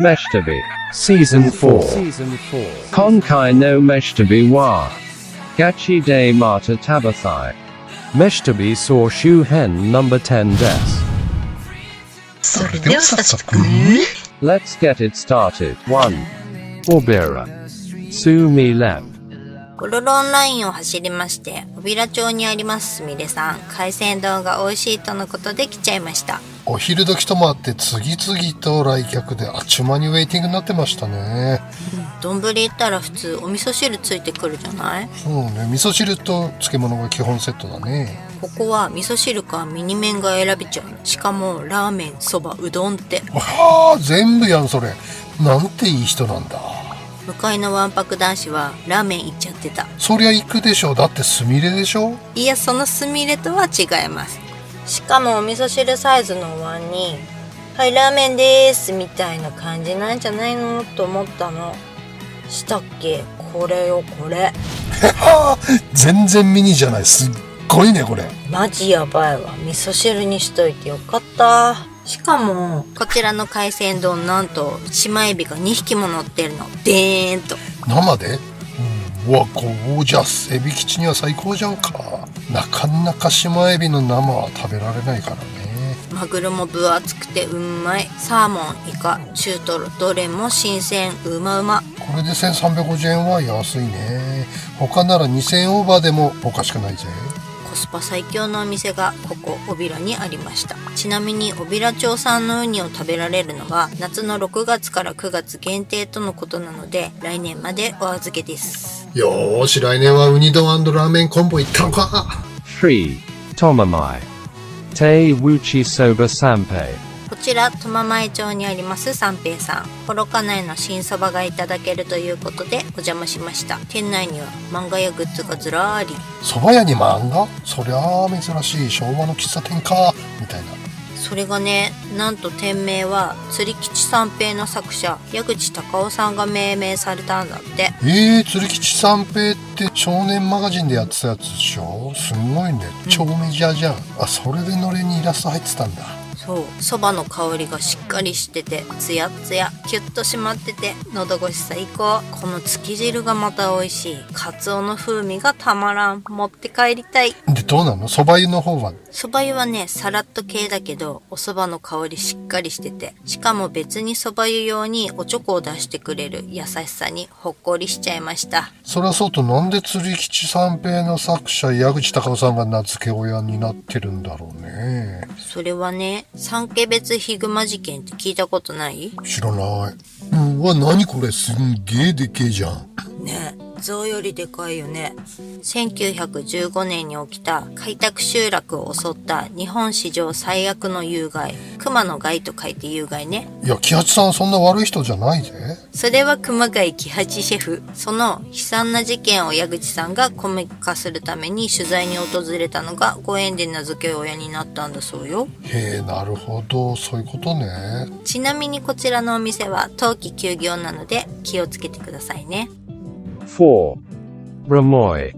Meshtabi Season 4今回のMeshtabiはガチでまた食べたい Meshtabi 総集編 No.10 です。それでは早速 Let's get it started. 1. Obera Sumi Lep ゴロロンラインを走りまして、小平町にありますすみれさん、海鮮丼が美味しいとのことで来ちゃいました。お昼時ともあって次々と来客であっちゅう間にウェイティングになってましたね。丼行ったら普通お味噌汁ついてくるじゃない？そうね、味噌汁と漬物が基本セットだね。ここは味噌汁かミニ麺が選べちゃう。しかもラーメン、そば、うどんって。はあ、全部やんそれ。なんていい人なんだ。向かいのわんぱく男子はラーメン行っちゃってた。そりゃ行くでしょ。だってすみれでしょ。いや、そのすみれとは違います。しかもお味噌汁サイズのお椀にはいラーメンでーすみたいな感じなんじゃないのと思ったの。したっけ？これよこれ。全然ミニじゃない。すっごいねこれ。マジやばいわ。味噌汁にしといてよかった。しかもこちらの海鮮丼、なんと島エビが2匹も乗ってるの。でーんと生で？うわ、ゴージャス。エビ吉には最高じゃんか。なかなか島エビの生は食べられないからね。マグロも分厚くてうんまい。サーモン、イカ、中トロ、どれも新鮮、うまうま。これで1350円は安いね。他なら2000円オーバーでもおかしくないぜ。コスパ最強のお店がここ小平にありました。ちなみに小平町産のウニを食べられるのは夏の6月から9月限定とのことなので、来年までお預けです。よーし、来年はウニ丼&ラーメンコンボいったのか。3. Tomamai Te Wuchi Soba Sanpei こちら苫前町にあります三平さん、幌加内の新そばがいただけるということでお邪魔しました。店内には漫画やグッズがずらーり。蕎麦屋に漫画？そりゃあ珍しい昭和の喫茶店かみたいな。それがね、なんと店名は釣吉三平の作者矢口隆夫さんが命名されたんだって。釣吉三平って少年マガジンでやってたやつでしょ。すごいね、超メジャーじゃん。あ、それでのれんにイラスト入ってたんだ。そう、そばの香りがしっかりしててツヤツヤ、キュッと締まってて喉越し最高。このつき汁がまた美味しい。カツオの風味がたまらん。持って帰りたい。でどうなの？蕎麦湯の方は？蕎麦湯はね、さらっと系だけどお蕎麦の香りしっかりしてて、しかも別に蕎麦湯用におチョコを出してくれる優しさにほっこりしちゃいました。そりゃそうと、なんで釣吉三平の作者矢口隆夫さんが名付け親になってるんだろうね。それはね、三家別ヒグマ事件って聞いたことない？知らない。うわ、何これ、すんげえでけえじゃん。ねえ、象よりでかいよね。1915年に起きた開拓集落を襲った日本史上最悪の有害。熊の害と書いて有害ね。いや、喜八さんそんな悪い人じゃないぜ。それは熊谷喜八シェフ。その悲惨な事件を矢口さんがコミ化するために取材に訪れたのがご縁で名付け親になったんだそうよ。へえ、なるほど、そういうことね。ちなみにこちらのお店は冬季休業なので気をつけてくださいね。4. Ramoy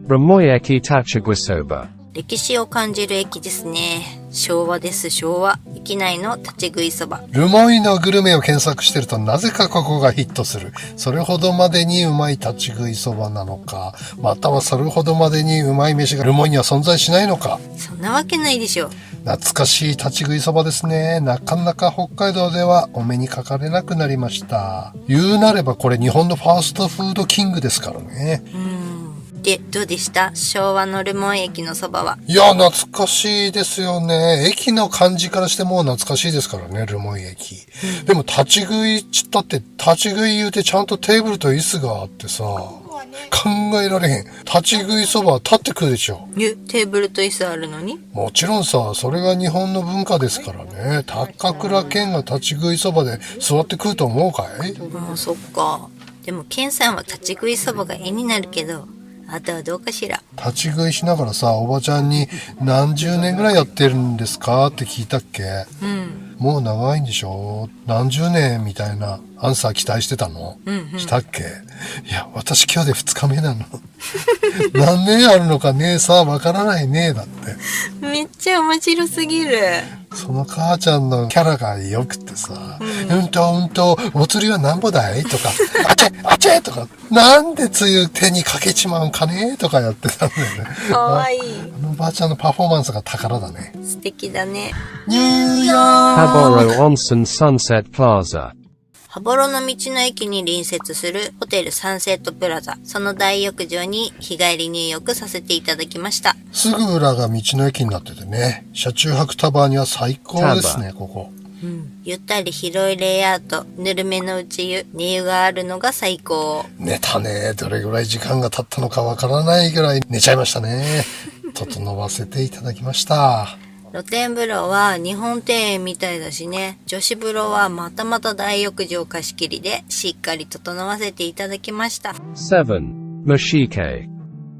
Eki Tachiguisoba 歴史を感じる駅ですね。昭和です、昭和。駅内の立ち食いそば。ルモイのグルメを検索してるとなぜかここがヒットする。それほどまでにうまい立ち食いそばなのか、またはそれほどまでにうまい飯がルモイには存在しないのか。そんなわけないでしょ。懐かしい立ち食いそばですね。なかなか北海道ではお目にかかれなくなりました。言うなればこれ日本のファーストフードキングですからね。で、どうでした？昭和の留萌駅のそばは。いや、懐かしいですよね。駅の感じからしても懐かしいですからね、留萌駅。でも立ち食いちったって立ち食い言うてちゃんとテーブルと椅子があってさ、考えられへん。立ち食いそばは立って食うでしょ。テーブルと椅子あるのに？もちろんさ、それが日本の文化ですからね。高倉健が立ち食いそばで座って食うと思うかい？そっか。でも健さんは立ち食いそばが絵になるけど、あとはどうかしら。立ち食いしながらさ、おばちゃんに何十年ぐらいやってるんですかって聞いたっけ？もう長いんでしょ？何十年みたいなアンサー期待してたの？したっけ？いや、私今日で2日目なの。何年あるのかねえさ、わからないねえだって。めっちゃ面白すぎる。その母ちゃんのキャラが良くてさ、お釣りはなんぼだいとか、あちゃとか、なんでつゆ手にかけちまうんかねとかやってたんだよね。かわいい。あのばあちゃんのパフォーマンスが宝だね。素敵だね。ニューヨーク Haboro Onsen Sunset Plaza. 羽幌の道の駅に隣接するホテルサンセットプラザ。その大浴場に日帰り入浴させていただきました。すぐ裏が道の駅になっててね、車中泊タバーには最高ですね、ここ。ゆったり広いレイアウト、ぬるめの内湯、寝湯があるのが最高。寝たね。どれぐらい時間が経ったのかわからないぐらい寝ちゃいましたね。整わせていただきました。露天風呂は日本庭園みたいだしね。女子風呂はまたまた大浴場貸し切りでしっかり整わせていただきました。7. Mashike.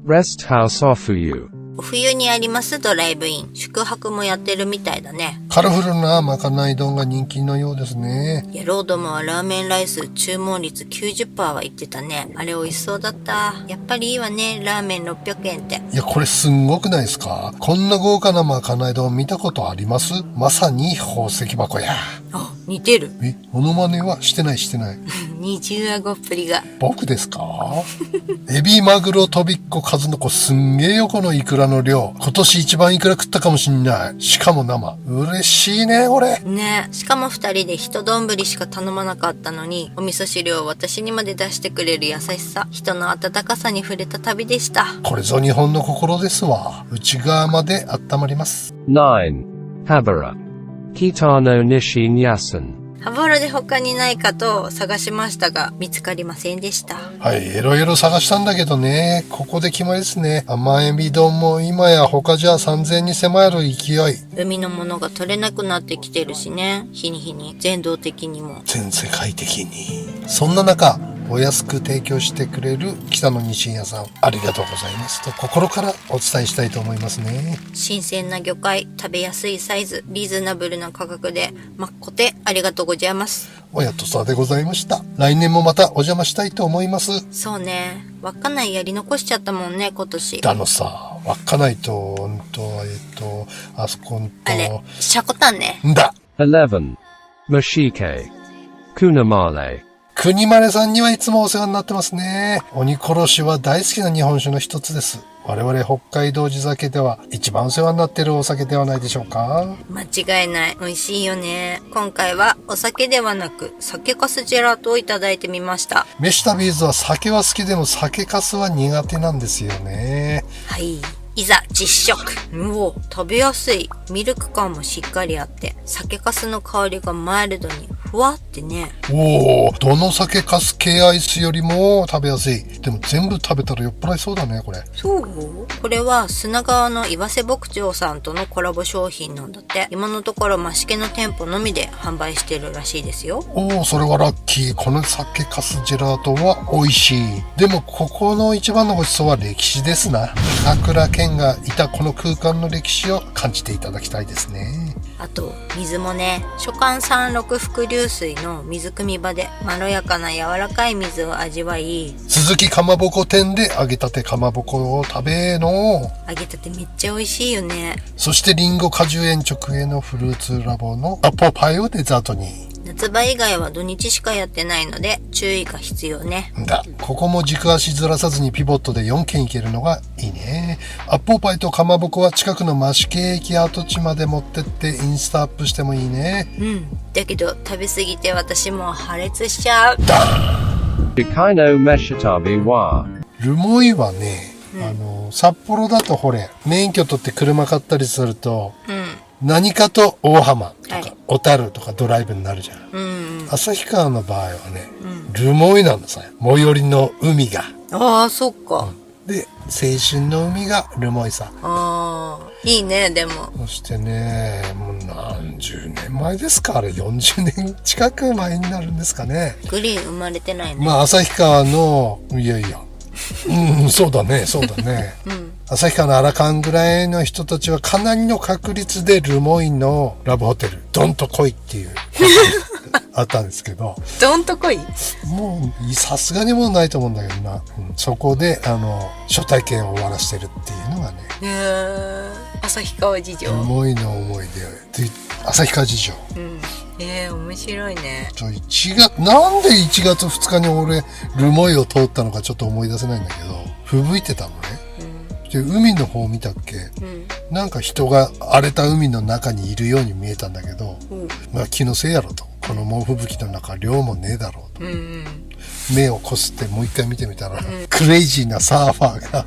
Rest House Ofuyu. お冬にありますドライブイン。宿泊もやってるみたいだね。カラフルなまかない丼が人気のようですね。いや、ロードもはラーメンライス注文率 90% は言ってたね。あれ美味しそうだった。やっぱりいいわね、ラーメン600円って。いや、これすんごくないですか？こんな豪華なまかない丼見たことあります？まさに宝石箱や。あ、似てる。モノマネはしてない。二重顎っぷりが。僕ですか？エビマグロとびっこ数の子すんげえよこのイクラの量。今年一番イクラ食ったかもしんない。しかも生。嬉しいね、これ。ね、しかも二人で一丼しか頼まなかったのに、お味噌汁を私にまで出してくれる優しさ、人の温かさに触れた旅でした。これぞ日本の心ですわ。内側まで温まります。9. Habara. Kitano Nishi Nyasan. 羽幌で他にないかと探しましたが、見つかりませんでした。はい、いろいろ探したんだけどね、ここで決まりですね。甘エビ丼も今や他じゃ3000に迫る勢い。海のものが取れなくなってきてるしね。日に日に、全道的にも。全世界的に。そんな中、お安く提供してくれる北野日清屋さん、ありがとうございますと心からお伝えしたいと思いますね。新鮮な魚介、食べやすいサイズ、リーズナブルな価格で、まっこてありがとうございます。おやとさでございました。来年もまたお邪魔したいと思います。そうね。稚内やり残しちゃったもんね、今年。さ、稚内と、あそこんと、あれ、シャコタンね。んだ。11. Mashike. Kunamale. 国丸さんにはいつもお世話になってますね。鬼殺しは大好きな日本酒の一つです。我々北海道地酒では一番お世話になっているお酒ではないでしょうか。間違いない。美味しいよね。今回はお酒ではなく酒粕ジェラートをいただいてみました。飯田ビーズは酒は好きでも酒粕は苦手なんですよね。はい。いざ実食。食べやすい。ミルク感もしっかりあって、酒粕の香りがマイルドにふわってね。どの酒粕系アイスよりも食べやすい。でも全部食べたら酔っ払いそうだね、これ。そう？これは砂川の岩瀬牧場さんとのコラボ商品なんだって。今のところ増毛の店舗のみで販売してるらしいですよ。それはラッキー。この酒粕ジェラートは美味しい。でもここの一番のごちそうは歴史ですな。高倉健がいたこの空間の歴史を感じていただきたいですね。あと水もね、書簡36伏流水の水汲み場でまろやかな柔らかい水を味わい、鈴木かまぼこ店で揚げたてかまぼこを食べの。揚げたてめっちゃ美味しいよね。そしてリンゴ果樹園直営のフルーツラボのアポパイをデザートに。夏場以外は土日しかやってないので注意が必要ね。ここも軸足ずらさずにピボットで4軒行けるのがいいね。アッポーパイとかまぼこは近くの増毛駅跡地まで持ってってインスタアップしてもいいね。だけど食べ過ぎて私も破裂しちゃう。Shikaino Meshitabi wa. ルモイはね、札幌だとほれ、免許取って車買ったりすると、何かと大浜とか、小樽とかドライブになるじゃん。旭川の場合はね、ルモイなんださ。最寄りの海が。ああ、そっか。で、青春の海がルモイさ。いいね、でも。そしてね、もう何十年前ですか、あれ40年近く前になるんですかね。グリーン生まれてないね。まあ、旭川の、いやいや。そうだね。旭川のアラカンぐらいの人たちはかなりの確率でルモイのラブホテル、ドンと来いっていうあったんですけど。ドンと来い？もう、さすがにもうないと思うんだけどな。そこで、初体験を終わらしてるっていうのがね。旭川事情。ルモイの思い出で旭川事情。面白いね。なんで1月2日に俺ルモイを通ったのかちょっと思い出せないんだけど、吹雪いてたのね。で海の方見たっけ、なんか人が荒れた海の中にいるように見えたんだけど、まあ気のせいやろと。この猛吹雪の中量もねえだろうと、目をこすってもう一回見てみたら、クレイジーなサーファーが、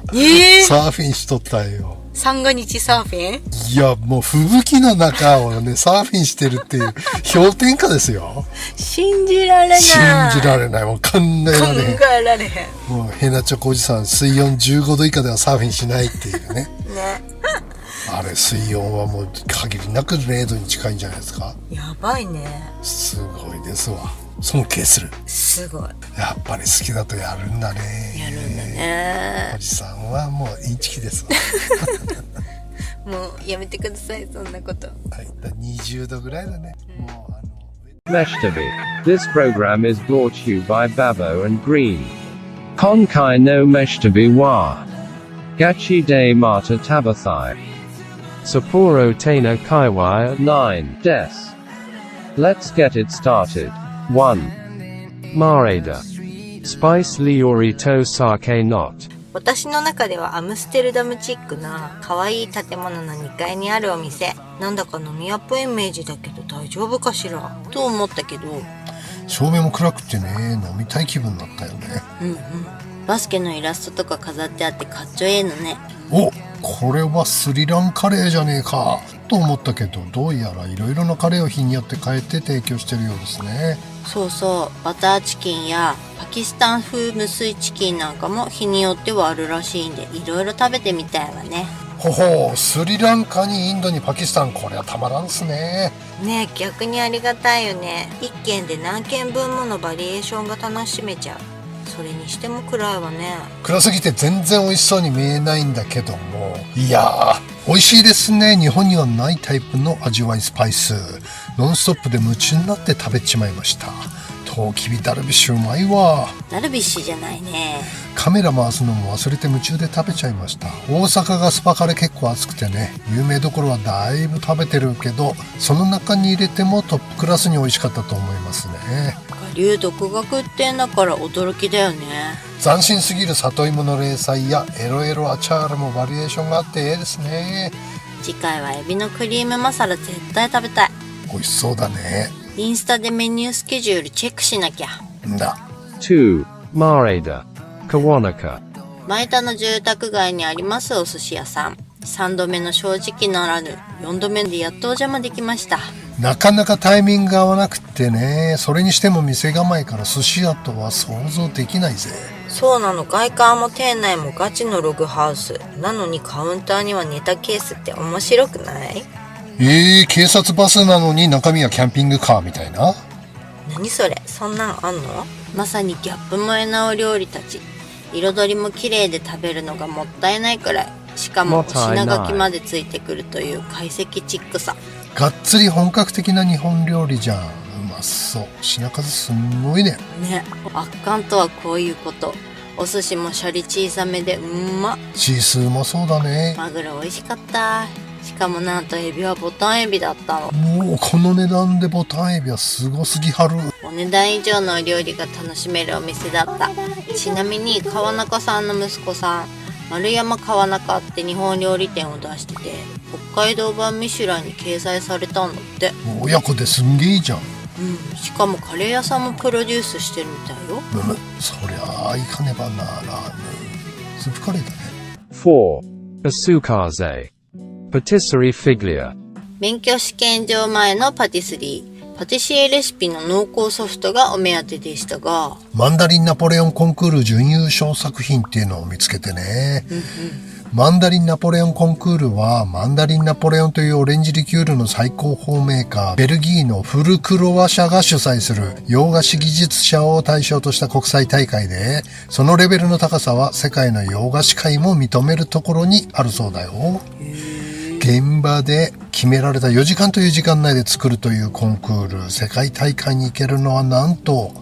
サーフィンしとったよ。三が日サーフィン？いやもう吹雪の中をねサーフィンしてるっていう氷点下ですよ。信じられない。信じられない。もう考えられへん。もうヘナチョコおじさん水温15度以下ではサーフィンしないっていうね。あれ水温はもう限りなく0度に近いんじゃないですか。やばいね。すごいですわ。尊敬する。すごい。やっぱり好きだとやるんだね。やるんだね。おじさんはもうインチキですわ。もうやめてください、そんなこと。はい、20度ぐらいだね。もうMeshtabi. This program is brought to you by Babo and Green. Konkai no Meshtabi wa. Gachi de Mata Tabathai. Sapporo Tena Kaiwai 9. Des. Let's get it started. 1. Mareda. Spice Liori to Sake Not. 私の中ではアムステルダムチックな可愛い建物の2階にあるお店。なんだか飲み屋っぽいイメージだけど大丈夫かしらと思ったけど、照明も暗くてね、飲みたい気分だったよね。バスケのイラストとか飾ってあってかっちょええのね。お、これはスリランカレーじゃねえかと思ったけど、どうやらいろいろなカレーを日によって変えて提供してるようですね。そうそう、バターチキンやパキスタン風無水チキンなんかも日によってはあるらしいんで、いろいろ食べてみたいわね。ほほう、スリランカにインドにパキスタン、これはたまらんすね。ねえ、逆にありがたいよね。一軒で何軒分ものバリエーションが楽しめちゃう。それにしても暗いわね。暗すぎて全然美味しそうに見えないんだけども、いやー美味しいですね。日本にはないタイプの味わいスパイス。ノンストップで夢中になって食べちまいました。トウキビダルビッシュうまいわ。ダルビッシュじゃないね。カメラ回すのも忘れて夢中で食べちゃいました。大阪がスパカレ結構熱くてね、有名どころはだいぶ食べてるけど、その中に入れてもトップクラスに美味しかったと思いますね。我流独学ってんだから驚きだよね。斬新すぎる里芋の冷菜やエロエロアチャールもバリエーションがあってええですね。次回はエビのクリームマサラ絶対食べたい。美味しそうだね。インスタでメニュースケジュールチェックしなきゃ。んだ。 2. Mareda. Kawanaka. 前田の住宅街にありますお寿司屋さん。3度目の正直ならぬ4度目でやっとお邪魔できました。なかなかタイミングが合わなくってね。それにしても店構えから寿司屋とは想像できないぜ。そうなの、外観も店内もガチのログハウスなのにカウンターにはネタケースって面白くない？警察バスなのに中身はキャンピングカーみたいな。何それ、そんなんあんの？まさにギャップ萌えなお料理たち。彩りも綺麗で食べるのがもったいないくらい。しかもお品書きまでついてくるという懐石チックさ。がっつり本格的な日本料理じゃん。うまそう。品数すんごいね。ね、圧巻とはこういうこと。お寿司もシャリ小さめでうんま。チー数もそうだね。マグロ美味しかった。しかもなんとエビはボタンエビだったの。もうこの値段でボタンエビはすごすぎはる。お値段以上のお料理が楽しめるお店だった。ちなみに川中さんの息子さん、丸山川中って日本料理店を出してて、北海道版ミシュランに掲載されたんだって。親子ですんげえじゃん。しかもカレー屋さんもプロデュースしてるみたいよ。そりゃあいかねばならぬ。スープカレーだね。 4. Asukaze. Patisserie Figlia. 免許試験場前のパティスリー。パティシエレシピの濃厚ソフトがお目当てでしたが、マンダリンナポレオンコンクール準優勝作品っていうのを見つけてね。マンダリンナポレオンコンクールはマンダリンナポレオンというオレンジリキュールの最高峰メーカーベルギーのフルクロワ社が主催する洋菓子技術者を対象とした国際大会で、そのレベルの高さは世界の洋菓子界も認めるところにあるそうだよ。現場で決められた4時間という時間内で作るというコンクール。世界大会に行けるのはなんと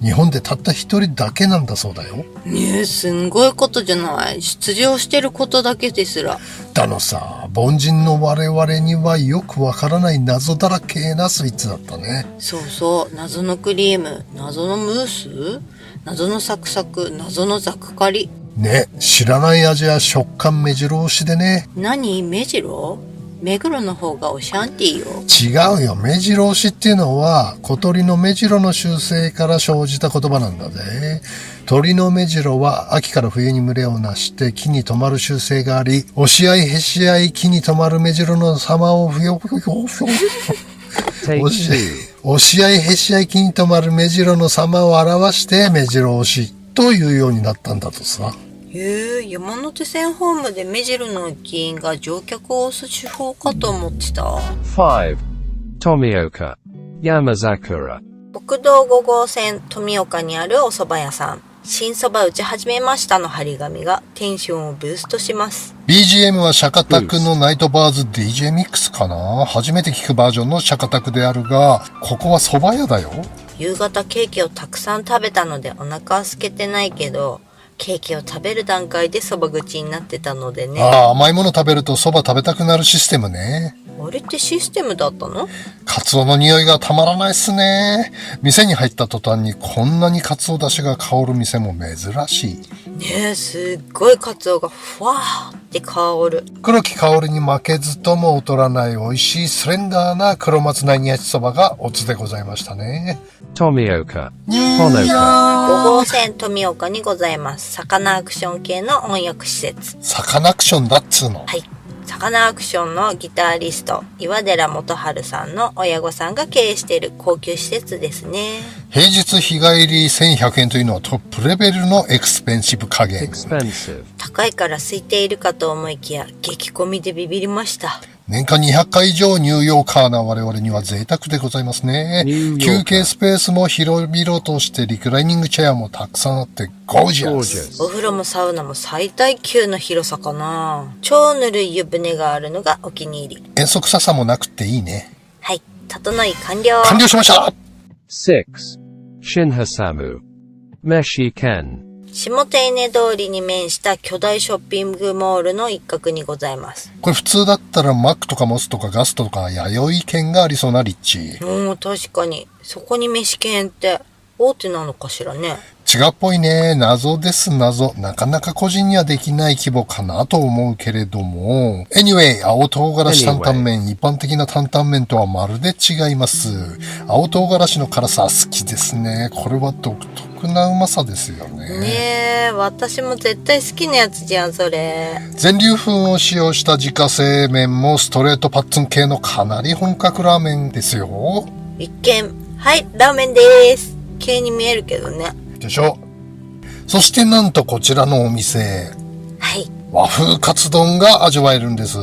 日本でたった一人だけなんだそうだよ。ねえ、すんごいことじゃない。出場してることだけですら。だのさ、凡人の我々にはよくわからない謎だらけなスイーツだったね。そうそう、謎のクリーム、謎のムース、謎のサクサク、謎のザクカリ。ね、知らない味や食感目白押しでね。何、目白？目黒の方がオシャンティーよ。違うよ。目白押しっていうのは小鳥の目白の習性から生じた言葉なんだぜ。鳥の目白は秋から冬に群れをなして木に止まる習性があり、押し合いへし合い木に止まる目白の様をふよふよふよふよTake 押し two. 押し合いへし合い木に止まる目白の様を表して目白押しというようになったんだとさ。へえ、山手線ホームで目白の駅員が乗客を押す手法かと思ってた。5. Tomioka. Yamazakura. 国道5号線富岡にあるお蕎麦屋さん。新蕎麦打ち始めましたの張り紙がテンションをブーストします。BGM はシャカタクのナイトバーズ DJ ミックスかな。初めて聞くバージョンのシャカタクであるが、ここは蕎麦屋だよ。夕方ケーキをたくさん食べたのでお腹は空けてないけど、ケーキを食べる段階で蕎麦口になってたのでね。ああ、甘いもの食べると蕎麦食べたくなるシステムね。あれってシステムだったの？カツオの匂いがたまらないっすね。店に入った途端にこんなにカツオ出汁が香る店も珍しい。ねえ、すっごいカツオがふわーって香る。黒木香りに負けずとも劣らない美味しいスレンダーな黒松内焼きそばがおつでございましたね。Tomioka. 5 Honoka. 号線富岡にございます。サカナアクション系の温浴施設。サカナクションだっつーの。はい。サカナアクションのギタリスト、岩寺元春さんの親御さんが経営している高級施設ですね。平日日帰り1100円というのはトップレベルのエクスペンシブ加減。 Expensive. 高いから空いているかと思いきや、激混みでビビりました。年間200回以上ニューヨーカーな我々には贅沢でございますね。ニューヨーカー休憩スペースも広々としてリクライニングチェアもたくさんあってゴージャス。 Gorgeous. お風呂もサウナも最大級の広さかな。超ぬるい湯船があるのがお気に入り。塩素臭さもなくていいね。はい、整い完了。完了しました。 6. Shinhasamu. Meshi Ken. 下手稲通りに面した巨大ショッピングモールの一角にございます。これ普通だったらマックとかモスとかガストとか弥生県がありそうな立地。確かに。そこに飯券って大手なのかしらね。違うっぽいね。謎です、謎。なかなか個人にはできない規模かなと思うけれども。Anyway、青唐辛子担々麺、一般的な担々麺とはまるで違います。青唐辛子の辛さ好きですね。これは独特なうまさですよね。ねえ、私も絶対好きなやつじゃん、それ。全粒粉を使用した自家製麺もストレートパッツン系のかなり本格ラーメンですよ。一見、はい、ラーメンでーす。系に見えるけどね。でしょ。そしてなんとこちらのお店、はい。和風カツ丼が味わえるんです。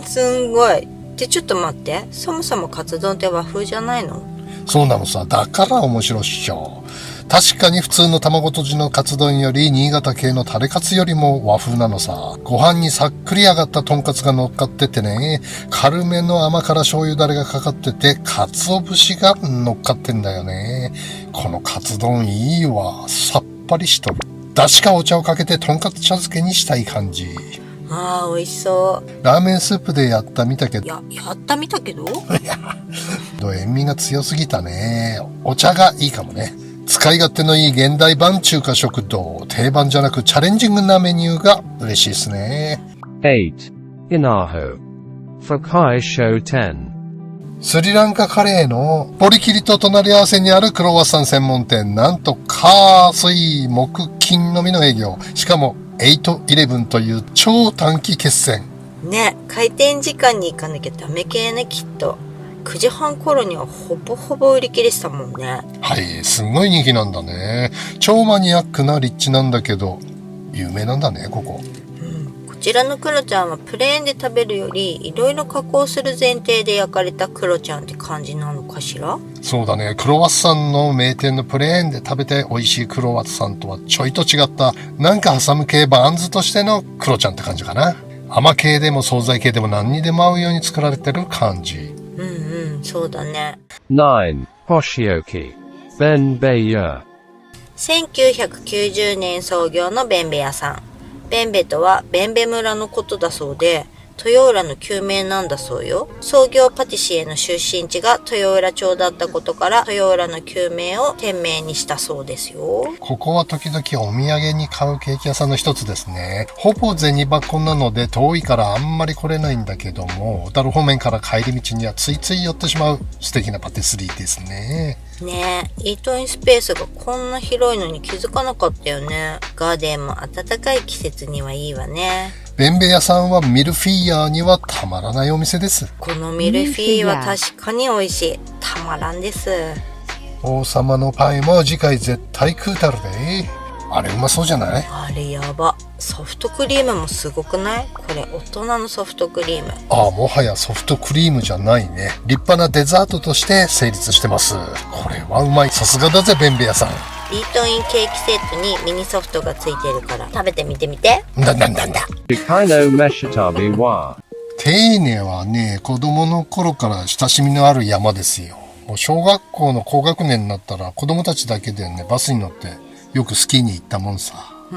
すんごい。で、ちょっと待って。そもそもカツ丼って和風じゃないの？そうなのさ。だから面白いっしょ。確かに普通の卵とじのカツ丼より新潟系のタレカツよりも和風なのさ。ご飯にさっくり上がったトンカツが乗っかっててね、軽めの甘辛醤油だれがかかってて、カツオ節が乗っかってんだよね。このカツ丼いいわ。さっぱりしとる。だしかお茶をかけてトンカツ茶漬けにしたい感じ。ああ、美味しそう。ラーメンスープでやったみたけど、やったみたけど塩味が強すぎたね。お茶がいいかもね。使い勝手のいい現代版中華食堂。定番じゃなくチャレンジングなメニューが嬉しいですね。 8. Inaho. Fakai Show 10. スリランカカレーのポリキリと隣り合わせにあるクロワッサン専門店。なんと火水木金のみの営業。しかも8-11という超短期決戦。ね、開店時間に行かなきゃダメ系ね、きっと。9時半頃にはほぼほぼ売り切れしたもんね。はい、すごい人気なんだね。超マニアックな立地なんだけど、有名なんだね、ここ。こちらのクロちゃんはプレーンで食べるよりいろいろ加工する前提で焼かれたクロちゃんって感じなのかしら？そうだね。クロワッサンの名店のプレーンで食べて美味しいクロワッサンとはちょいと違った、なんか挟む系バンズとしてのクロちゃんって感じかな。甘系でも惣菜系でも何にでも合うように作られてる感じ。そうだね。9. Hoshioki. Ben Bayer. 1990年創業のベンベ屋さん。ベンベとはベンベ村のことだそうで、豊浦の旧名なんだそうよ。創業パティシエの出身地が豊浦町だったことから豊浦の旧名を店名にしたそうですよ。ここは時々お土産に買うケーキ屋さんの一つですね。ほぼ銭箱なので遠いからあんまり来れないんだけども、小樽方面から帰り道にはついつい寄ってしまう素敵なパティスリーですね。ねえ、イートインスペースがこんな広いのに気づかなかったよね。ガーデンも暖かい季節にはいいわね。ベンベ屋さんはミルフィーヤーにはたまらないお店です。このミルフィーは確かに美味しい。たまらんです。王様のパイも次回絶対食うたるで。あれうまそうじゃない？あれやば。ソフトクリームもすごくない？これ大人のソフトクリーム。ああ、もはやソフトクリームじゃないね。立派なデザートとして成立してます。これはうまい。さすがだぜ、ベンベ屋さん。イートインケーキセットにミニソフトがついてるから食べてみてみて。なんだ。Shikaino Meshitabi wa. 丁寧はね、子供の頃から親しみのある山ですよ。もう小学校の高学年になったら子供たちだけでね、バスに乗ってよくスキーに行ったもんさ。で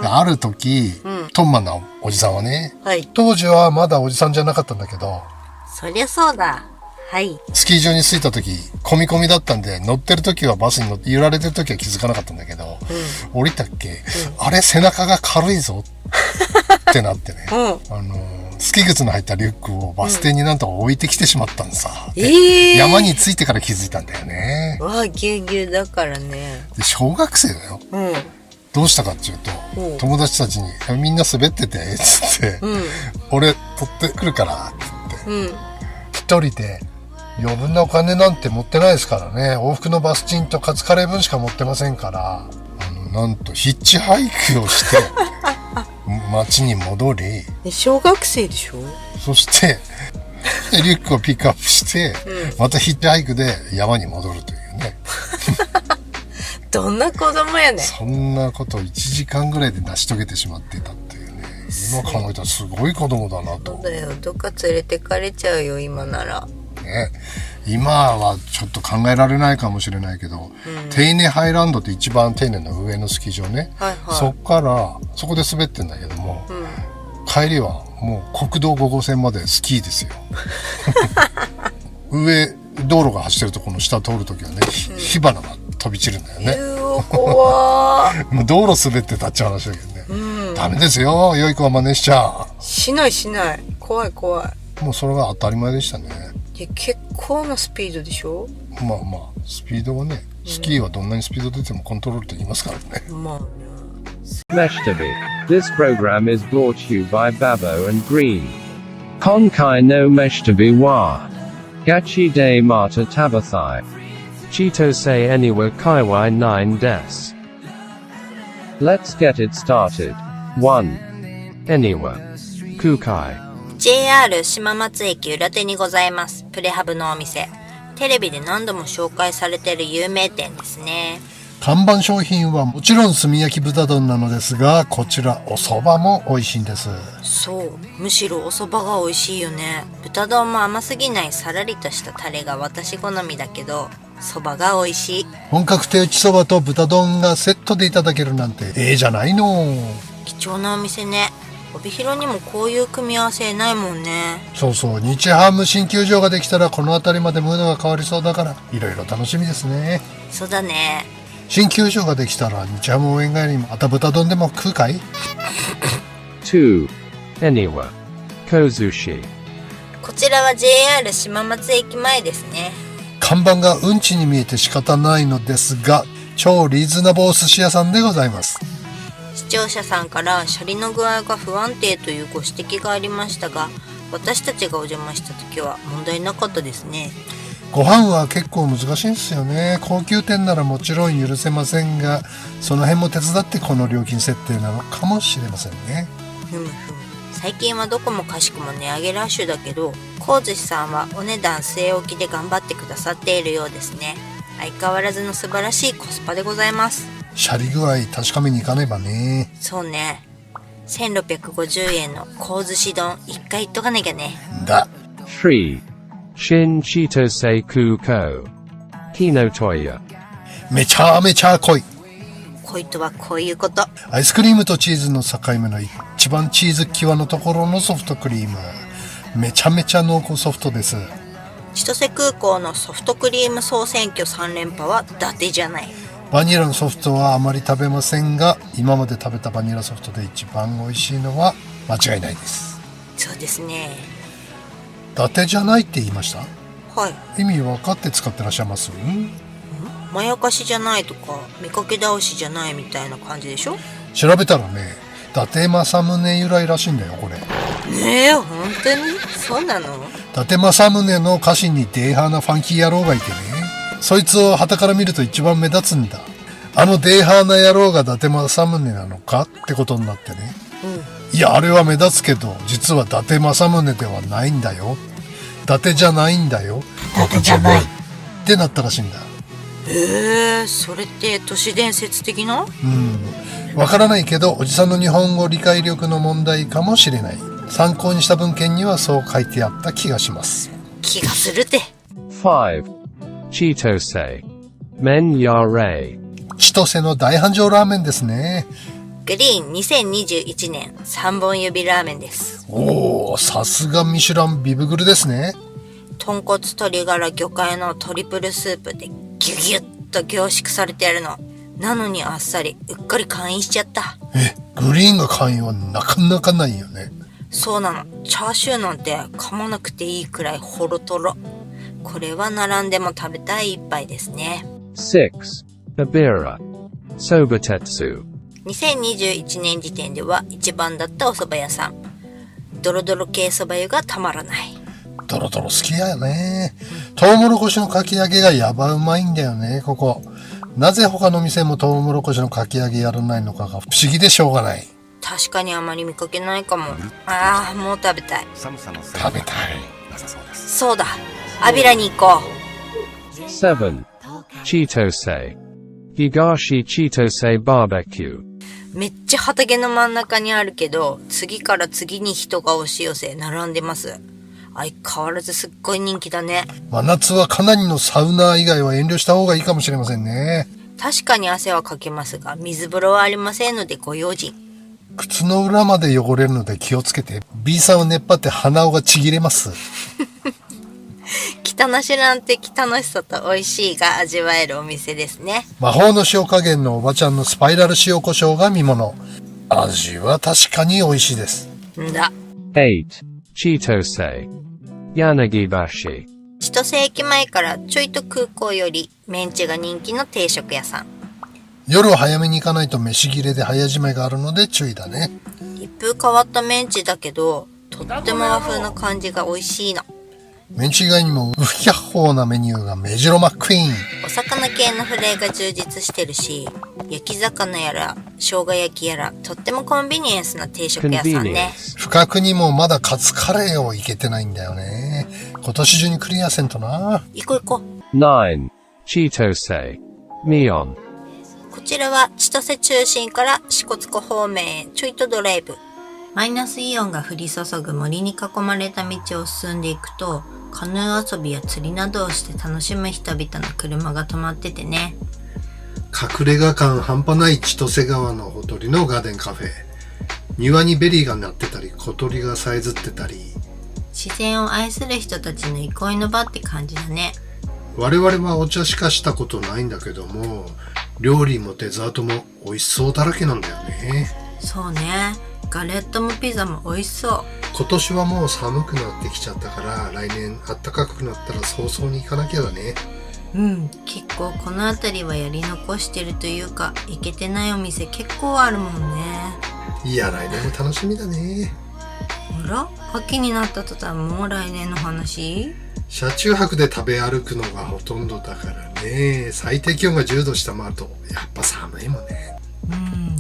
ある時、トンマなおじさんはね、はい。当時はまだおじさんじゃなかったんだけど、そりゃそうだ。はい。スキー場に着いた時、込み込みだったんで、乗ってる時はバスに乗って揺られてる時は気づかなかったんだけど、降りたっけ、あれ背中が軽いぞってなってね、スキー靴の入ったリュックをバス停になんと置いてきてしまったんさ。山に着いてから気づいたんだよね。わあ、ぎゅうぎゅうだからね。で小学生だよ。どうしたかっていうと、友達たちに、みんな滑ってて、つって、俺取ってくるから、つって、一人で余分なお金なんて持ってないですからね。往復のバス賃とカツカレー分しか持ってませんから、なんとヒッチハイクをして、町に戻り、小学生でしょ？そして、リュックをピックアップして、またヒッチハイクで山に戻るというね。どんな子供やねん。そんなことを1時間ぐらいで成し遂げてしまっていたっていうね。今考えたらすごい子供だなと。そうだよ。どっか連れてかれちゃうよ、今なら。ね、今はちょっと考えられないかもしれないけど、テイネハイランドって一番テイネの上のスキー場ね、そっからそこで滑ってんだけども、帰りはもう国道5号線までスキーですよ。上道路が走ってるとこの下通るときはね、火花が飛び散るんだよね。怖ー。もう道路滑ってたっちゃう話だけどね、ダメですよ、良い子は真似しちゃしない。怖い。もうそれが当たり前でしたね。結構なスピードでしょ？まあスピードはね、スキーはどんなにスピード出てもコントロールできますからね。まあね。Meshtabi. This program is brought to you by Babo and Green. Konkai no Meshtabi wa. Gachi de Mata Tabathai. Chito se anywhere kaiwai 9 des. Let's get it started. 1. Anywhere. Kukai. JR 島松駅裏手にございます。プレハブのお店。テレビで何度も紹介されている有名店ですね。看板商品はもちろん炭焼き豚丼なのですが、こちらお蕎麦も美味しいんです。そう、むしろお蕎麦が美味しいよね。豚丼も甘すぎないさらりとしたタレが私好みだけど、蕎麦が美味しい。本格手打ち蕎麦と豚丼がセットでいただけるなんてええじゃないの。貴重なお店ね。帯広にもこういう組み合わせないもんね。そうそう、日ハム新球場ができたらこの辺りまでムードが変わりそうだから、いろいろ楽しみですね。そうだね。新球場ができたら日ハム応援帰りにまた豚丼でも食うかい？ 2. Anywhere. Kozushi. こちらは JR 島松駅前ですね。看板がうんちに見えて仕方ないのですが、超リーズナブル寿司屋さんでございます。視聴者さんからシャリの具合が不安定というご指摘がありましたが、私たちがお邪魔した時は問題なかったですね。ご飯は結構難しいんですよね。高級店ならもちろん許せませんが、その辺も手伝ってこの料金設定なのかもしれませんね。最近はどこもかしくも値上げラッシュだけど、神寿司さんはお値段据え置きで頑張ってくださっているようですね。相変わらずの素晴らしいコスパでございます。シャリ具合確かめに行かねばね。そうね。1650円の神寿司丼一回行っとかなきゃね。だ。 3. Shin Chito se kuko. Kino Toya. めちゃめちゃ濃い。恋とはこういうこと。アイスクリームとチーズの境目の一番チーズ際のところのソフトクリーム。めちゃめちゃ濃厚ソフトです。千歳空港のソフトクリーム総選挙3連覇は伊達じゃない。バニラのソフトはあまり食べませんが、今まで食べたバニラソフトで一番美味しいのは間違いないです。そうですね。伊達じゃないって言いました？はい。意味分かって使ってらっしゃいます？まやかしじゃないとか見かけ倒しじゃないみたいな感じでしょ。調べたらね、伊達政宗由来らしいんだよこれ。ねえ、本当にそうなの？伊達政宗の歌詞にデーハーなファンキー野郎がいてね、そいつを傍から見ると一番目立つんだ。あのデーハーな野郎が伊達政宗なのかってことになってね、いやあれは目立つけど実は伊達政宗ではないんだよ、伊達じゃないんだよ、伊達じゃないってなったらしいんだ。それって都市伝説的な？わからないけどおじさんの日本語理解力の問題かもしれない。参考にした文献にはそう書いてあった気がします。気がするて。5. Chitose. Men Yare. 千歳の大繁盛ラーメンですね。グリーン2021年3本指ラーメンです。おー、さすがミシュランビブグルですね。豚骨鶏ガラ魚介のトリプルスープでギュギュッと凝縮されてあるの。なのにあっさりうっかり会員しちゃった。グリーンが会員はなかなかないよね。そうなの。チャーシューなんて噛まなくていいくらいホロトロ。これは並んでも食べたい一杯ですね。6. Abira. Sobatetsu. 2021年時点では一番だったお蕎麦屋さん。ドロドロ系蕎麦湯がたまらない。ドロドロ好きやよね。トウモロコシのかき揚げがやばうまいんだよね、ここ。なぜ他の店もトウモロコシのかき揚げやらないのかが不思議でしょうがない。確かにあまり見かけないかも。もう食べたい。食べたい。そうだ、アビラに行こう。 7. Chitose. Higashi Chitose Barbecue. めっちゃ畑の真ん中にあるけど、次から次に人が押し寄せ並んでます。相変わらずすっごい人気だね。真夏はかなりのサウナー以外は遠慮した方がいいかもしれませんね。確かに汗はかけますが、水風呂はありませんのでご用心。靴の裏まで汚れるので気をつけて。 B さんを熱張って鼻緒がちぎれます。汚しなんて汚しさと美味しいが味わえるお店ですね。魔法の塩加減のおばちゃんのスパイラル塩コショウが見もの。味は確かに美味しいです。んだ。 8. Chitose. Yanagibashi. 千歳駅前からちょいと空港よりメンチが人気の定食屋さん。夜は早めに行かないと飯切れで早じまいがあるので注意だね。一風変わったメンチだけど、とっても和風な感じが美味しいの。メンチ以外にもウヒャッホーなメニューがメジロマックイーン。お魚系のフレーが充実してるし、焼き魚やら生姜焼きやらとってもコンビニエンスな定食屋さんね。不覚にもまだカツカレーをいけてないんだよね。今年中にクリアせんとな。行こう行こう。 9. Chitose. Mion. こちらは千歳中心から支笏湖方面へちょいとドライブ。マイナスイオンが降り注ぐ森に囲まれた道を進んでいくと、カヌー遊びや釣りなどをして楽しむ人々の車が止まっててね。隠れ家感半端ない千歳川のほとりのガーデンカフェ。庭にベリーがなってたり、小鳥がさえずってたり。自然を愛する人たちの憩いの場って感じだね。我々はお茶しかしたことないんだけども、料理もデザートも美味しそうだらけなんだよね。そうね。ガレットもピザも美味しそう。今年はもう寒くなってきちゃったから、来年暖かくなったら早々に行かなきゃだね。結構この辺りはやり残してるというか、行けてないお店結構あるもんね。いや、来年も楽しみだね。あら、秋になった途端もう来年の話？車中泊で食べ歩くのがほとんどだからね。最低気温が10度下回るとやっぱ寒いもんね。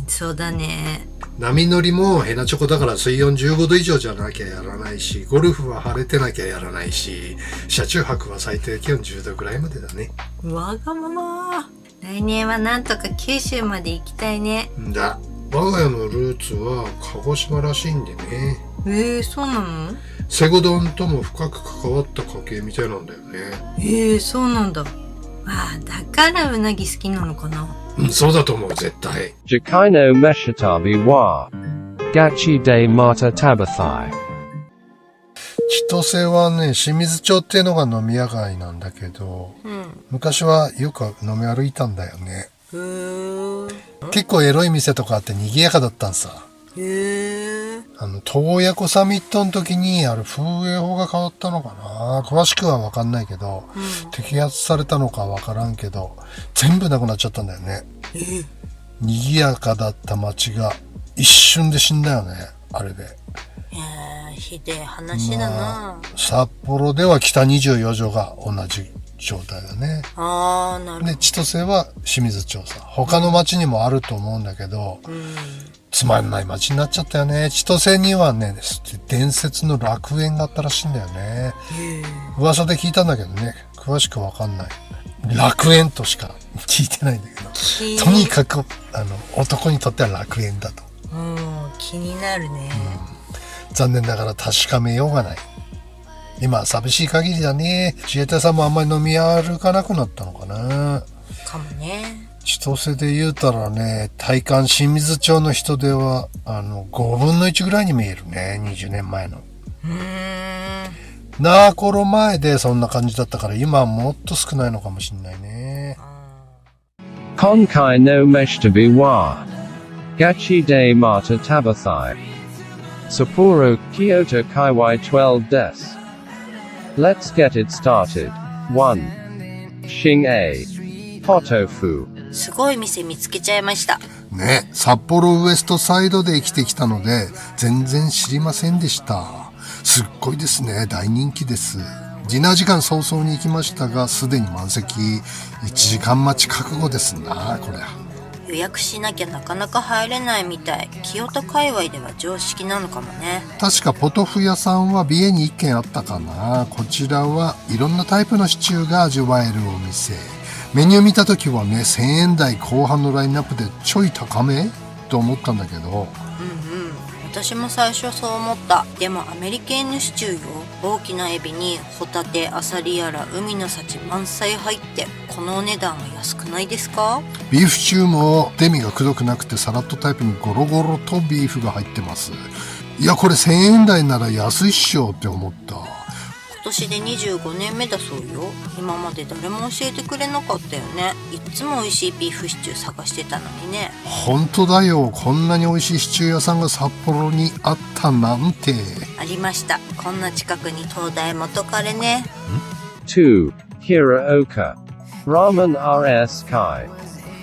そうだね。波乗りもヘナチョコだから水温15度以上じゃなきゃやらないし、ゴルフは晴れてなきゃやらないし、車中泊は最低気温10度ぐらいまでだね。わがまま。来年はなんとか九州まで行きたいね。だ。我が家のルーツは鹿児島らしいんでね。そうなの？セゴドンとも深く関わった家系みたいなんだよね。そうなんだ。ああ、だからうなぎ好きなのかな。うん、そうだと思う、絶対。Jakai no Meshitabi wa. Gachi de Mata Tabathai. 千歳はね、清水町っていうのが飲み屋街なんだけど、昔はよく飲み歩いたんだよね。結構エロい店とかあって賑やかだったんさ。洞爺湖サミットの時に風営法が変わったのかな、詳しくは分かんないけど、摘発されたのか分からんけど、全部なくなっちゃったんだよね。賑やかだった街が一瞬で死んだよね、あれで。ひでえ話だな。札幌では北24条が同じ状態だね。ああ、なるほど。で、千歳は清水町さ。他の町にもあると思うんだけど、つまんない町になっちゃったよね。千歳にはね、伝説の楽園があったらしいんだよね。噂で聞いたんだけどね、詳しくわかんない。楽園としか聞いてないんだけど、とにかく男にとっては楽園だと。気になるね。残念ながら確かめようがない。今は寂しい限りだね。自衛隊さんもあんまり飲み歩かなくなったのかな。かもね。千歳で言うたらね、体感清水町の人では5分の1ぐらいに見えるね、20年前の。なあ、頃前でそんな感じだったから、今はもっと少ないのかもしんないね。Konkai no Meshtabi wa. Gachi de Mata Tabathai. Sapporo, Kyoto Kaiwai 12 des. Let's get it started. 1. Xing A. Potofu. すごい店見つけちゃいました。ね、札幌ウエストサイドで生きてきたので、全然知りませんでした。すっごいですね、大人気です。ディナー時間早々に行きましたが、すでに満席。1時間待ち覚悟ですな、これ。予約しなきゃなかなか入れないみたい。清田界隈では常識なのかもね。確かポトフ屋さんは美瑛に1軒あったかな。こちらはいろんなタイプのシチューが味わえるお店。メニュー見た時はね、1000円台後半のラインナップでちょい高めと思ったんだけど。私も最初そう思った。でもアメリケンのシチューよ。大きなエビにホタテ、アサリやら海の幸満載入って、このお値段は安くないですか？ビーフシチューもデミがくどくなくてサラッとタイプにゴロゴロとビーフが入ってます。いや、これ1000円台なら安いっしょって思った。今年で25年目だそうよ。今まで誰も教えてくれなかったよね。いっつも美味しいビーフシチュー探してたのにね。本当だよ。こんなに美味しいシチュー屋さんが札幌にあったなんて。ありました。こんな近くに東大元彼ね。2. Hiraoka. Ramen RS Kai.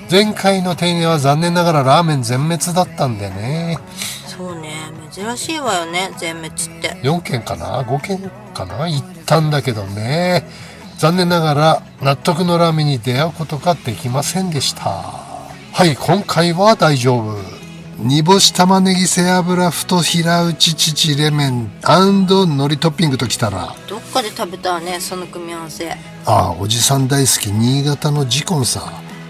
前回の手入れは残念ながらラーメン全滅だったんでね。そうね、珍しいわよね、全滅って。4軒かな5軒かな行ったんだけどね。残念ながら納得のラーメンに出会うことができませんでした。はい、今回は大丈夫。煮干し玉ねぎ背脂太平打ち乳レメン&海苔トッピングときたら、どっかで食べたわね、その組み合わせ。ああ、おじさん大好き新潟のジコンさ。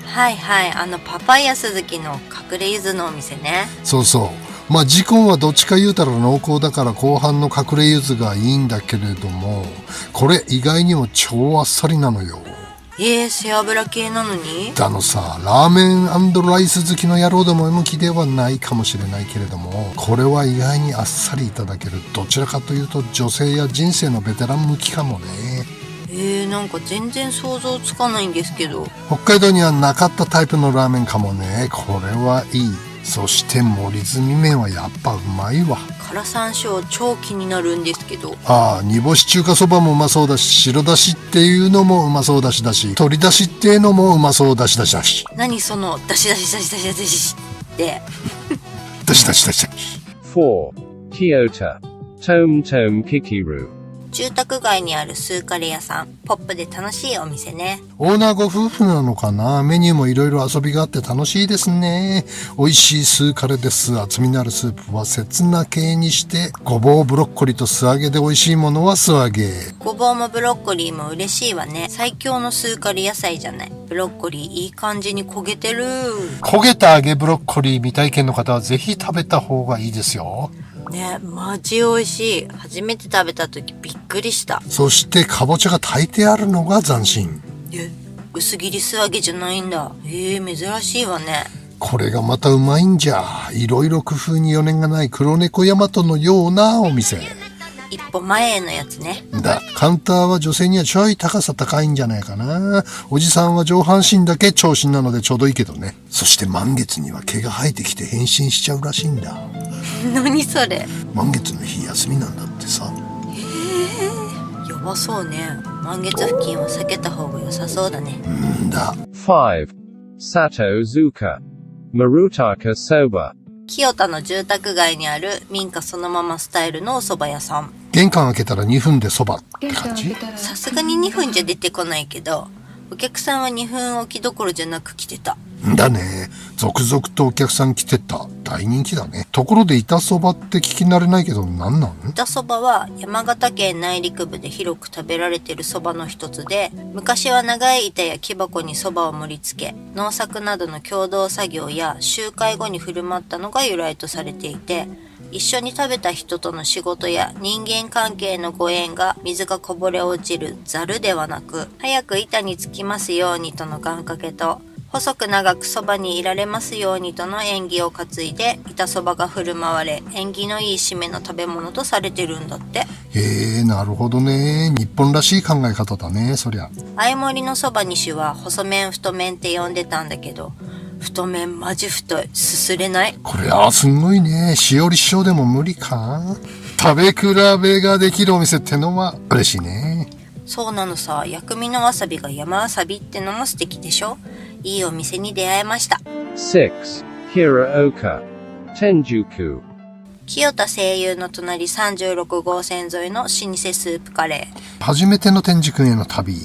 はいはい、パパイヤ鈴木の隠れ柚子のお店ね。そうそう。まあジコンはどっちか言うたら濃厚だから後半の隠れ柚子がいいんだけれども、これ意外にも超あっさりなのよ。背脂系なのに？ラーメン&ライス好きの野郎ども向きではないかもしれないけれども、これは意外にあっさりいただける。どちらかというと女性や人生のベテラン向きかもね。なんか全然想像つかないんですけど。北海道にはなかったタイプのラーメンかもね。これはいい。そして森積み麺はやっぱうまいわ。辛山椒超気になるんですけど。ああ、煮干し中華そばもうまそうだし、白だしっていうのもうまそうだし鶏だしっていうのもうまそうだし。何そのだしってだし。4. Kyoto. Tom Tom Kikiru. 住宅街にあるスーカレー屋さん。ポップで楽しいお店ね。オーナーご夫婦なのかな。メニューもいろいろ遊びがあって楽しいですね。美味しいスーカレです。厚みのあるスープは刹那系にして、ごぼうブロッコリーと素揚げで美味しいものは素揚げ。ごぼうもブロッコリーも嬉しいわね。最強のスーカレー野菜じゃない。ブロッコリーいい感じに焦げてる。焦げた揚げブロッコリー未体験の方はぜひ食べた方がいいですよ。ね、マジ美味しい。初めて食べた時びっくりした。そしてかぼちゃが炊いてあるのが斬新。薄切り素揚げじゃないんだ。珍しいわね。これがまたうまいんじゃ。いろいろ工夫に余念がない黒猫大和のようなお店。一歩前へのやつね。カウンターは女性にはちょい高さ高いんじゃないかな。おじさんは上半身だけ長身なのでちょうどいいけどね。そして満月には毛が生えてきて変身しちゃうらしいんだ。何それ。満月の日休みなんだってさ。やばそうね。満月付近は避けた方が良さそうだね。5. Sato Zuka. Marutaka Soba. 清田の住宅街にある民家そのままスタイルのお蕎麦屋さん。玄関開けたら2分でそばって感じ？さすがに2分じゃ出てこないけど、お客さんは2分おきどころじゃなく来てた。だね。続々とお客さん来てた。大人気だね。ところで板そばって聞き慣れないけど何なん？板そばは山形県内陸部で広く食べられているそばの一つで、昔は長い板や木箱にそばを盛り付け、農作などの共同作業や集会後に振る舞ったのが由来とされていて、一緒に食べた人との仕事や人間関係のご縁が水がこぼれ落ちるざるではなく、早く板につきますようにとの願掛けと、細く長くそばにいられますようにとの縁起を担いで板そばが振る舞われ、縁起のいい締めの食べ物とされてるんだって。なるほどね。日本らしい考え方だね、そりゃ。相盛りのそば2種は細麺太麺って呼んでたんだけど、太麺マジ太い。すすれない。これすんごいね。しおり師匠でも無理か。食べ比べができるお店ってのは嬉しいね。そうなのさ。薬味のわさびが山わさびってのも素敵でしょ。いいお店に出会えました。6. Hiraoka. Tenjuku. 清田声優の隣36号線沿いの老舗スープカレー。初めての天竺への旅。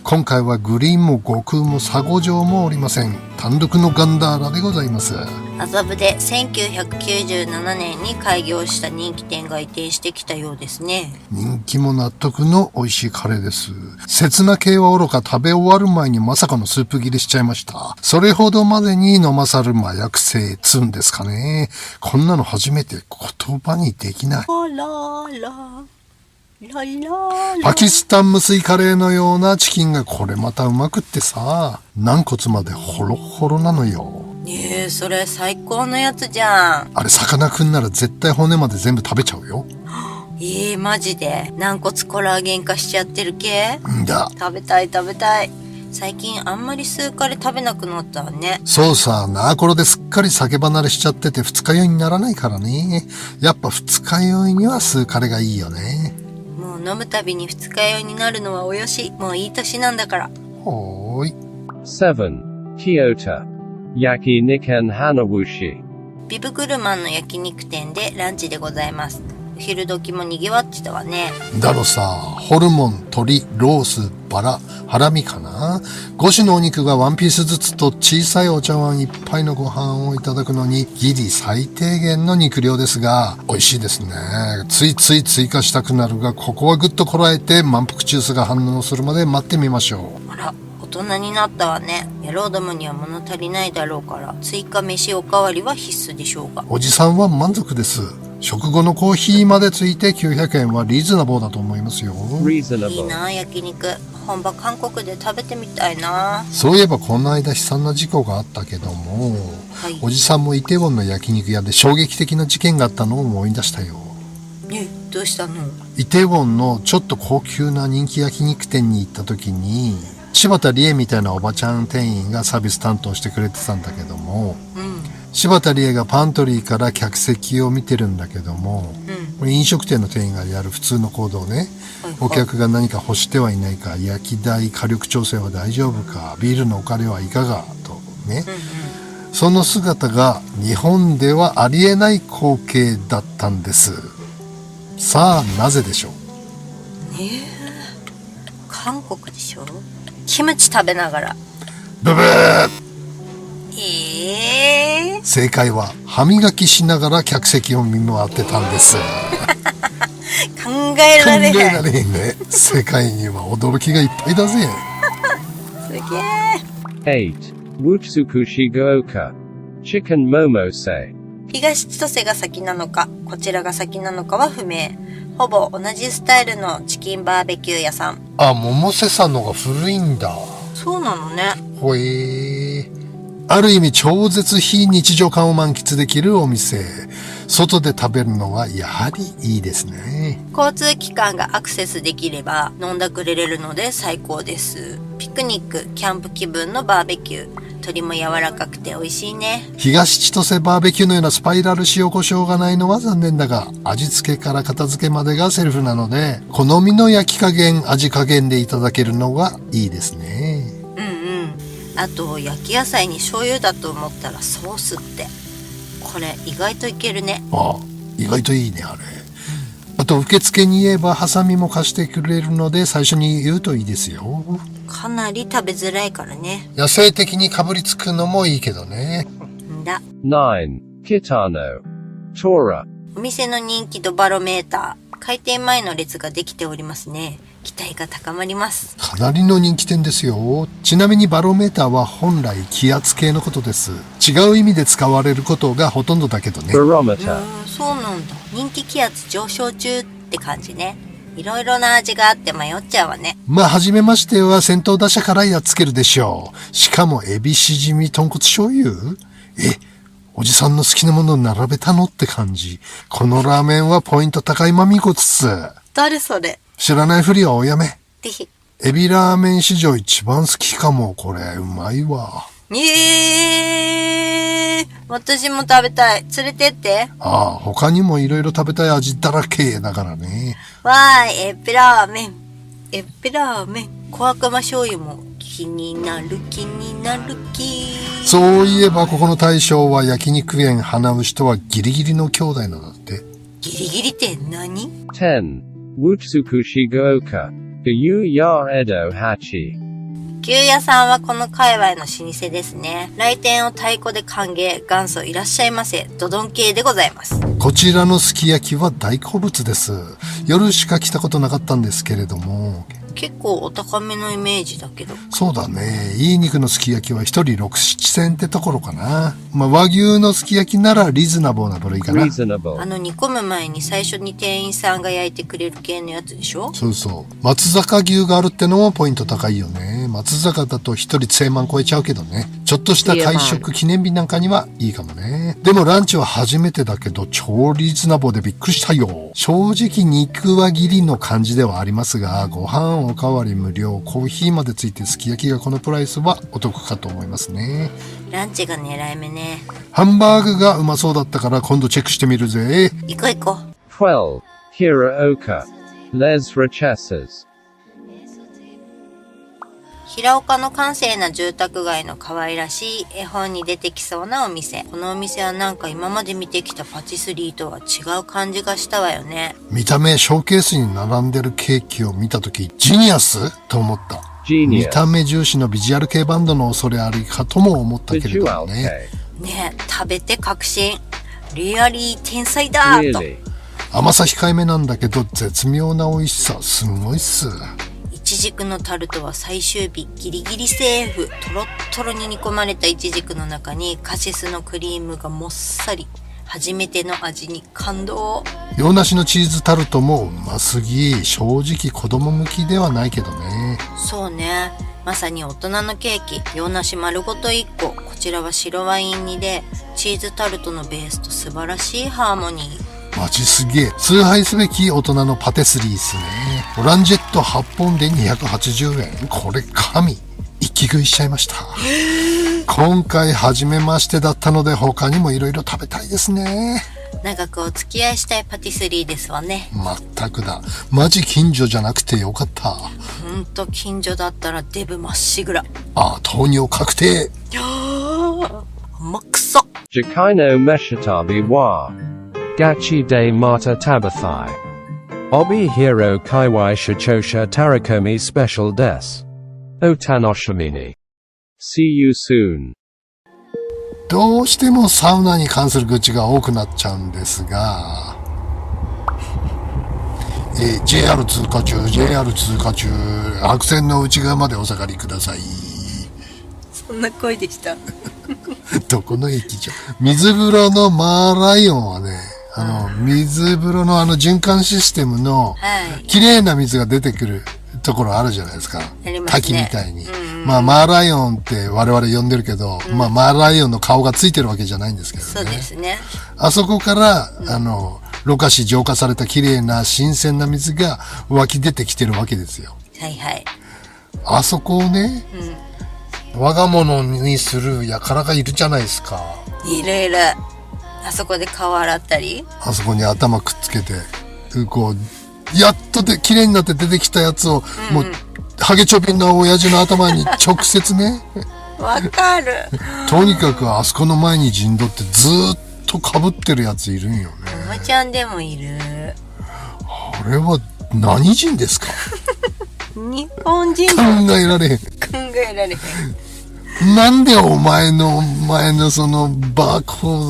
今回はグリーンも悟空も佐護城もおりません。単独のガンダーラでございます。麻布で1997年に開業した人気店が移転してきたようですね。人気も納得の美味しいカレーです。刹那系はおろか食べ終わる前にまさかのスープ切れしちゃいました。それほどまでに飲まさる麻薬性つんですかね。こんなの初めて言葉にできない。パキスタン無水カレーのようなチキンがこれまたうまくってさ、軟骨までホロホロなのよ。それ最高のやつじゃん。あれ魚くんなら絶対骨まで全部食べちゃうよ。マジで軟骨コラーゲン化しちゃってる系？食べたい。最近あんまりスーカレ食べなくなったわね。そうさ、ナーコロですっかり酒離れしちゃってて二日酔いにならないからね。やっぱ二日酔いにはスーカレがいいよね。もう飲むたびに二日酔いになるのはおよし。もういい年なんだから。ほーい。7. Kyoto. Yaki Niken Hanawushi. ビブグルマンの焼肉店でランチでございます。お昼時も賑わってたわね。だろさ、ホルモン、鶏、ロース、バラ、ハラミかな。5種のお肉がワンピースずつと小さいお茶碗一杯のご飯をいただくのにギリ最低限の肉量ですが、美味しいですね。ついつい追加したくなるが、ここはぐっとこらえて満腹ジュースが反応するまで待ってみましょう。あら、大人になったわね。野郎どもには物足りないだろうから、追加飯おかわりは必須でしょうが。おじさんは満足です。食後のコーヒーまでついて900円はリーズナブルだと思いますよ。いいな、焼肉。本場韓国で食べてみたいな。そういえばこの間悲惨な事故があったけども、おじさんもイテウォンの焼肉屋で衝撃的な事件があったのを思い出したよ。どうしたの？イテウォンのちょっと高級な人気焼肉店に行った時に、柴田理恵みたいなおばちゃん店員がサービス担当してくれてたんだけども、柴田理恵がパントリーから客席を見てるんだけども、これ飲食店の店員がやる普通の行動ね、お客が何か欲してはいないか、焼き代火力調整は大丈夫か、ビールのお金はいかがとね、その姿が日本ではありえない光景だったんです。さあなぜでしょう？韓国でしょ？キムチ食べながら。ブブー。正解は歯磨きしながら客席を見回ってたんです。考えられへんね。世界には驚きがいっぱいだぜ。すげえ。8. Wutsukushi Gooka. Chicken Momose. 東千歳が先なのか、こちらが先なのかは不明。ほぼ同じスタイルのチキンバーベキュー屋さん。百瀬さんのが古いんだ。そそうなのね。ほある意味超絶非日常感を満喫できるお店。外で食べるのはやはりいいですね。交通機関がアクセスできれば飲んだくれれるので最高です。ピクニック、キャンプ気分のバーベキュー。鶏も柔らかくて美味しいね。東千歳バーベキューのようなスパイラル塩コショウがないのは残念だが、味付けから片付けまでがセルフなので、好みの焼き加減、味加減でいただけるのがいいですね。あと焼き野菜に醤油だと思ったらソースって、これ意外といけるね。ああ、意外といいね、あれ。あと受付に言えばハサミも貸してくれるので最初に言うといいですよ。かなり食べづらいからね。野生的にかぶりつくのもいいけどね。んだ。9. Kitano. Tora. お店の人気度バロメーター。開店前の列ができておりますね。期待が高まります。かなりの人気店ですよ。ちなみにバロメーターは本来気圧計のことです。違う意味で使われることがほとんどだけどね。Barometer. そうなんだ。人気気圧上昇中って感じね。いろいろな味があって迷っちゃうわね。まあ、はじめましては先頭打者からやっつけるでしょう。しかもエビしじみ豚骨醤油？おじさんの好きなものを並べたのって感じ。このラーメンはポイント高いまみこつつ。誰それ？知らないふりはおやめ。てひ。エビラーメン史上一番好きかも。これ、うまいわ。私も食べたい。連れてって。ああ、他にもいろいろ食べたい味だらけだからね。わーい、エビラーメン。エビラーメン。小悪魔醤油も気になる。そういえばここの大将は焼肉園花牛とはギリギリの兄弟なんだって。ギリギリって何？ 10. Wutsukushi Gooka. Gayu ya Edo Hachi. 牛屋さんはこの界隈の老舗ですね。来店を太鼓で歓迎。元祖いらっしゃいませ。ドドン系でございます。こちらのすき焼きは大好物です。夜しか来たことなかったんですけれども。結構お高めのイメージだけど。そうだね。いい肉のすき焼きは一人6、7千ってところかな。まあ和牛のすき焼きならリーズナブルな部類かな。Reasonable. 煮込む前に最初に店員さんが焼いてくれる系のやつでしょ？そうそう。松坂牛があるってのもポイント高いよね。松坂だと一人1000万超えちゃうけどね。ちょっとした会食記念日なんかにはいいかもね。でもランチは初めてだけど超リーズナブルでびっくりしたよ。正直肉はギリの感じではありますが、ご飯おかわり無料、コーヒーまでついてすき焼きがこのプライスはお得かと思いますね。ランチが狙い目ね。ハンバーグがうまそうだったから今度チェックしてみるぜ。行こう行こう。 12. Hiraoka. Les Recheses. 平岡の閑静な住宅街の可愛らしい絵本に出てきそうなお店。このお店はなんか今まで見てきたパティスリーとは違う感じがしたわよね。見た目ショーケースに並んでるケーキを見たとき、ジニアスと思った。見た目重視のビジュアル系バンドの恐れありかとも思ったけれどもね。ねえ、食べて確信。リアリー天才だーと。甘さ控えめなんだけど絶妙な美味しさ。すごいっす。イチジクのタルトは最終日ギリギリセーフ。トロットロに煮込まれたイチジクの中にカシスのクリームがもっさり。初めての味に感動。洋梨のチーズタルトもうますぎ。正直子供向きではないけどね。そうね。まさに大人のケーキ。洋梨丸ごと1個。こちらは白ワイン煮でチーズタルトのベースと素晴らしいハーモニー。マジすげえ。崇拝すべき大人のパティスリーっすね。オランジェット8本で280円。これ神。一気食いしちゃいました。今回初めましてだったので他にもいろいろ食べたいですね。長くお付き合いしたいパティスリーですわね。まったくだ。マジ近所じゃなくてよかった。ほんと近所だったらデブまっしぐら。ああ、糖尿確定。まくそ。 Jakaino Meshitabi wa. Gachi de Mata Tabathai. Obi Hiro Kaiwai Shichosha Tarakomi Special Des. Otanoshamini. See you soon. どうしてもサウナに関する愚痴が多くなっちゃうんですが、JR 通過中、白線の内側までお下がりください。そんな声でした。どこの駅じゃ。水風呂のマーライオンはね、水風呂の循環システムの、綺麗な水が出てくるところあるじゃないですか。ありますね。滝みたいに。まあマーライオンって我々呼んでるけど、まあマーライオンの顔がついてるわけじゃないんですけどね。そうですね。あそこから、ろ過し浄化された綺麗な新鮮な水が湧き出てきてるわけですよ。はいはい。あそこをね、我が物にする輩がいるじゃないですか。いろいろ。あそこで顔洗ったり。あそこに頭くっつけて、こう、やっとで綺麗になって出てきたやつを、もう、ハゲチョビンな親父の頭に直接ね。わかる。とにかくあそこの前に陣取ってずーっと被ってるやついるんよね。おばちゃんでもいる。あれは何人ですか？日本人考のえられへん。考えられへん。なんでお前のそのバーコー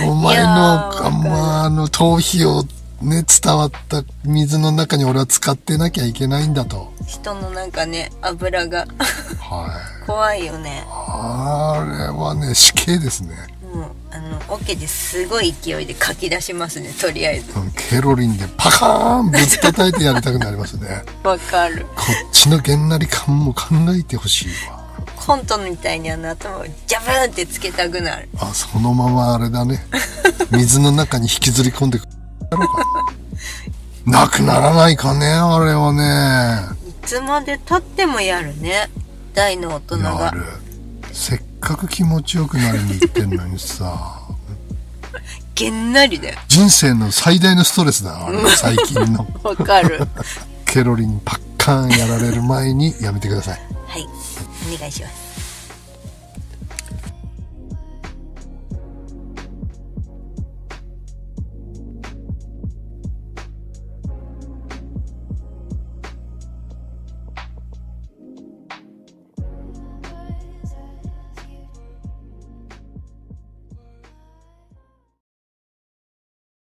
ド、お前の頭皮をね、伝わった水の中に俺は使ってなきゃいけないんだと。人のなんかね、油がはい。怖いよね。あれはね、死刑ですね。オケですごい勢いで書き出しますね、とりあえず。ケロリンでパカーンぶつ叩いてやりたくなりますね。わかる。こっちのげんなり感も考えてほしいわ。コントみたいに頭をジャブーンってつけたくなる。あ、そのままあれだね。水の中に引きずり込んでくるかなくならないかね、あれはね。いつまで経ってもやるね、大の大人が。やる。せっかく気持ちよくなりに行ってんのにさ。げんなりだよ。人生の最大のストレスだ、あれ最近の。わかる。ケロリンパッカーンやられる前にやめてください。はい、お願いします。